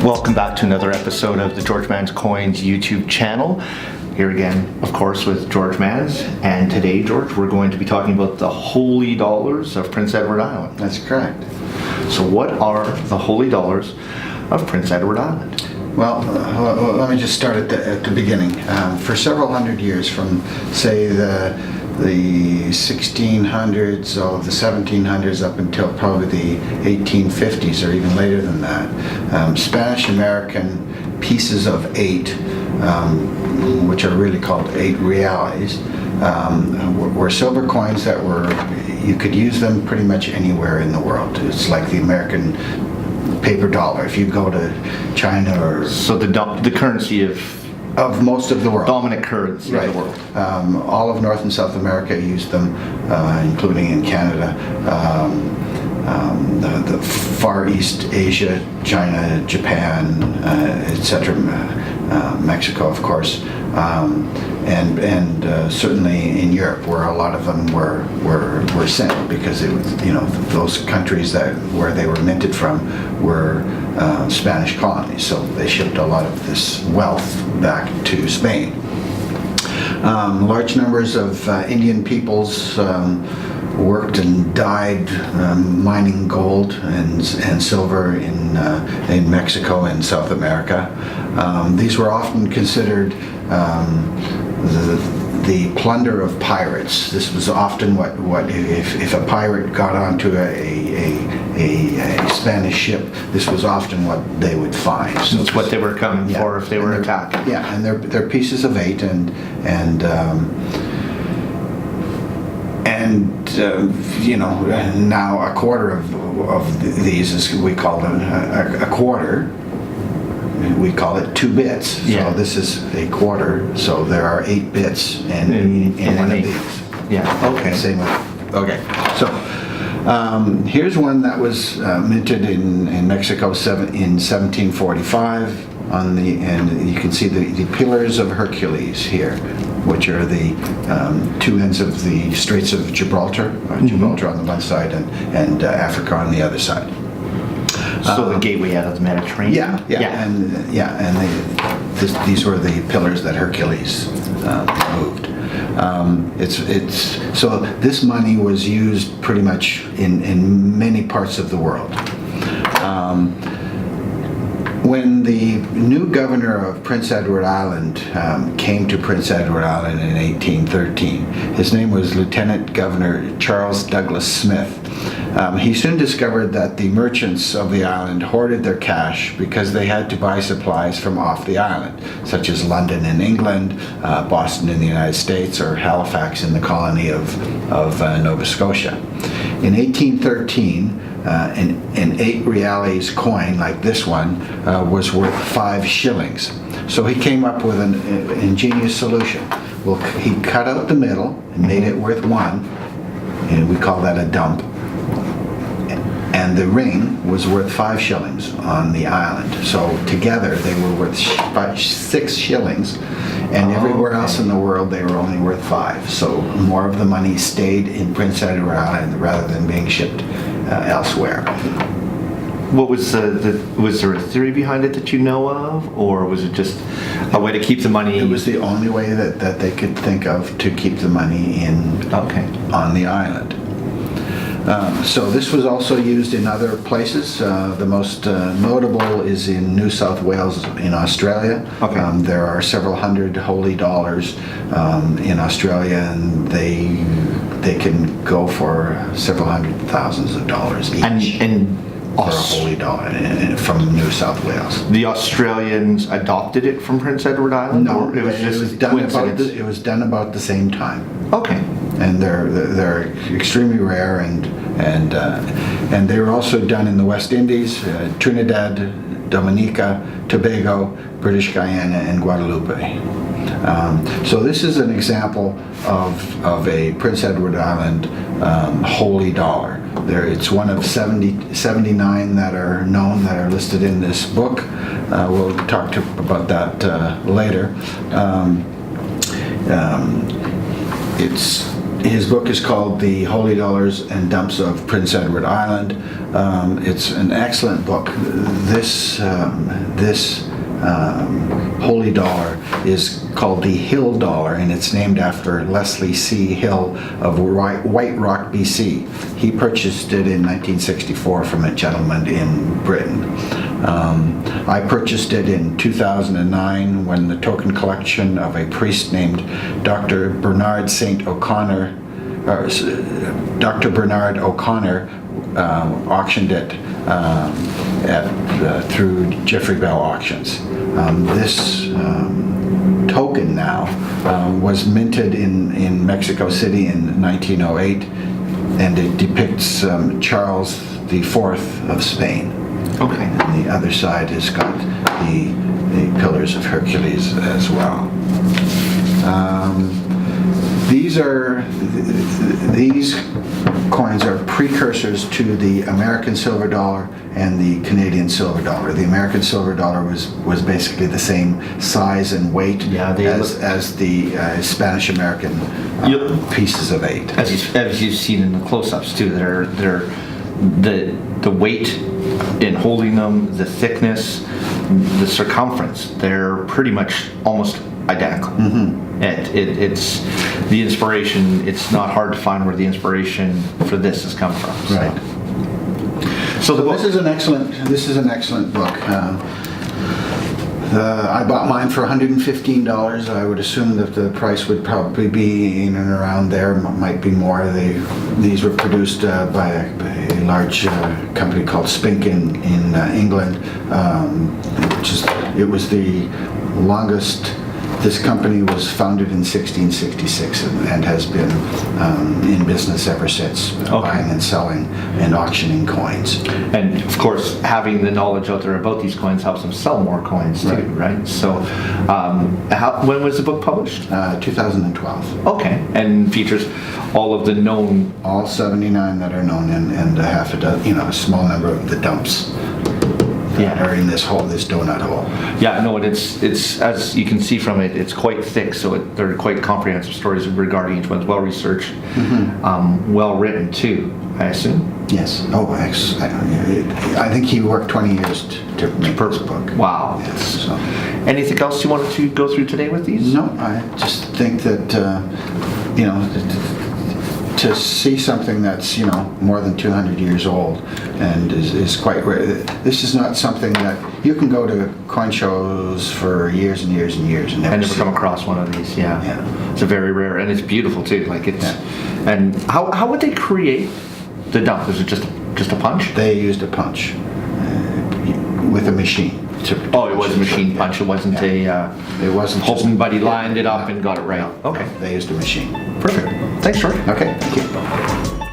Welcome back to another episode of the George Manz Coins YouTube channel. Here again, of course, with George Manz. And today, George, we're going to be talking about the Holey dollars of Prince Edward Island. That's correct. So what are the Holey dollars of Prince Edward Island? Well, let me just start at the beginning. For several hundred years, from say the 1600s or the 1700s up until probably the 1850s or even later than that, Spanish-American pieces of 8, which are really called 8 reales, were silver coins that you could use them pretty much anywhere in the world. It's like the American paper dollar. If you go to China or... So the currency of most of the world. Dominant currency of the world. All of North and South America used them, including in Canada. The Far East Asia, China, Japan, etc., Mexico, of course, and certainly in Europe, where a lot of them were sent, because it was, those countries where they were minted from were Spanish colonies, so they shipped a lot of this wealth back to Spain. Large numbers of Indian peoples worked and died mining gold and silver in Mexico and South America. These were often considered the plunder of pirates. This was often what if a pirate got onto a Spanish ship, this was often what they would find. So it's what they were coming for if they were attacking. Yeah, and they're pieces of 8, and now a quarter of these is, we call them a quarter. We call it 2 bits. So this is a quarter. So there are 8 bits in one of these. Yeah. Okay. Same way. Okay. So here's one that was minted in Mexico in 1745. And you can see the Pillars of Hercules here, which are the 2 ends of the Straits of Gibraltar, Gibraltar on the one side and Africa on the other side. So the gateway out of the Mediterranean. These were the pillars that Hercules moved. So this money was used pretty much in many parts of the world. When the new governor of Prince Edward Island came to Prince Edward Island in 1813, his name was Lieutenant Governor Charles Douglas Smith. He soon discovered that the merchants of the island hoarded their cash because they had to buy supplies from off the island, such as London in England, Boston in the United States, or Halifax in the colony of Nova Scotia. In 1813, an 8 reales coin like this one was worth 5 shillings. So he came up with an ingenious solution. Well, he cut out the middle and made it worth 1, and we call that a dump. And the ring was worth 5 shillings on the island. So together they were worth 6 shillings, and everywhere else in the world they were only worth 5. So more of the money stayed in Prince Edward Island rather than being shipped elsewhere. What was was there a theory behind it that you know of, or was it just a way to keep the money? It was the only way that they could think of to keep the money on the island. So this was also used in other places. The most notable is in New South Wales in Australia. Okay. There are several hundred Holey dollars in Australia, and they can go for several hundred thousands of dollars each. And for a Holey dollar from New South Wales. The Australians adopted it from Prince Edward Island? No, or it was done about the same time. Okay. And they're extremely rare, and they were also done in the West Indies, Trinidad, Dominica, Tobago, British Guyana, and Guadeloupe. So this is an example of a Prince Edward Island Holey dollar. It's one of 79 that are known, that are listed in this book. We'll talk about that later. His book is called The Holy Dollars and Dumps of Prince Edward Island. It's an excellent book. This holy dollar is called the Hill Dollar, and it's named after Leslie C. Hill of White Rock, BC. He purchased it in 1964 from a gentleman in Britain. I purchased it in 2009 when the token collection of a priest named Dr. Bernard O'Connor auctioned it through Jeffrey Bell Auctions. This token now was minted in Mexico City in 1908, and it depicts Charles IV of Spain. Okay. And the other side has got the Pillars of Hercules as well. These coins are precursors to the American silver dollar and the Canadian silver dollar. The American silver dollar was basically the same size and weight as the Spanish American pieces of 8. As you've seen in the close-ups too, they're the weight in holding them, the thickness, the circumference, they're pretty much almost identical. It's the inspiration. It's not hard to find where the inspiration for this has come from. So. Right. So this is an excellent book. I bought mine for $115. I would assume that the price would probably be in and around there. Might be more. These were produced by a large company called Spink in England. It was the longest. This company was founded in 1666 and has been in business ever since, buying and selling and auctioning coins. And of course, having the knowledge out there about these coins helps them sell more coins too, right? So, when was the book published? 2012. Okay, and features all of the known, all 79 that are known, and a half a dozen, a small number of the dumps. Are in this donut hole. Yeah, no, and it's as you can see from it, it's quite thick, so they're quite comprehensive stories regarding each one's well researched, well written too, I assume. Yes. Oh, I think he worked 20 years to make this book. Wow. Yes. So. Anything else you wanted to go through today with these? No, I just think that to see something that's more than 200 years old and is quite rare. This is not something that you can go to coin shows for years and years and years and never come across one of these. Yeah. It's a very rare, and it's beautiful too. Like it's and how would they create the dump? Was it just a punch? They used a punch with a machine. It was a machine punch. It wasn't it wasn't hoping buddy lined it up and got it right. No, okay. They used a machine. Perfect. Thanks, George. Okay, thank you.